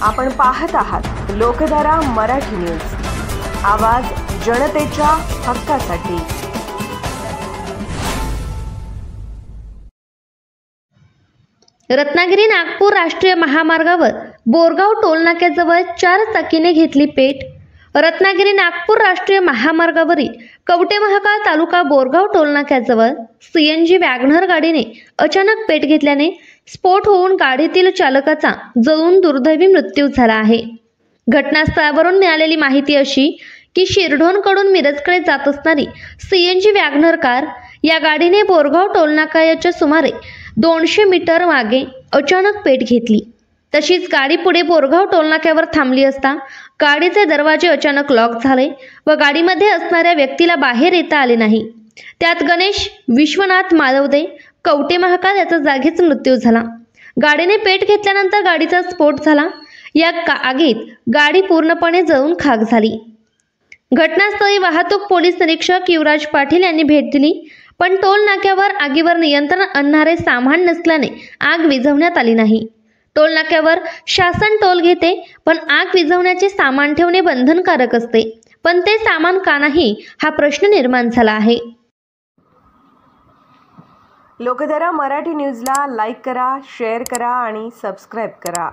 आपण पाहत आहात लोकधारा मराठी न्यूज, आवाज जनतेच्या हक्कासाठी। रत्नागिरी नागपूर राष्ट्रीय महामार्गावर बोरगाव टोलनाक्याजवळ 4 चाकीने घेतली पेट। रत्नागिरी नागपूर राष्ट्रीय महामार्गावरील कवटेमहाकाळ तालुका बोरगाव टोलनाक्याजवळ सीएनजी वॅगनर गाडीने अचानक पेट घेतल्याने स्फोट होऊन गाडीतील चालकाचा जळून दुर्दैवी मृत्यू झाला आहे। घटनास्थळावरून मिळालेली माहिती अशी की शिरढोणकडून मिरजकडे जात असणारी सीएनजी वॅगनर कार या गाडीने बोरगाव टोलनाक्याच्या सुमारे 200 मीटर मागे अचानक पेट घेतली। तशीच गाडी पुढे बोरगाव टोलनाक्यावर थांबली असता गाडीचे दरवाजे अचानक लॉक झाले व गाडीमध्ये असणाऱ्या व्यक्तीला बाहेर येता आले नाही। त्यात गणेश विश्वनाथ मालवदे कवटेमहाकाळ याचा जागीच मृत्यू झाला। गाडीने पेट घेतल्यानंतर गाडीचा स्फोट झाला। या आगीत गाडी पूर्णपणे जळून खाक झाली। घटनास्थळी वाहतूक पोलीस निरीक्षक युवराज पाटील यांनी भेट दिली, पण टोल नाक्यावर आगीवर नियंत्रण आणणारे सामान नसल्याने आग विझवण्यात आली नाही। टोल नाक्यावर शासन टोल घेते, पण आग विझवण्याचे सामान ठेवणे बंधनकारक असते, पण ते सामान का नाही हा प्रश्न निर्माण झाला आहे। लोकधारा मराठी न्यूजला लाईक करा, शेअर करा आणि सबस्क्राइब करा।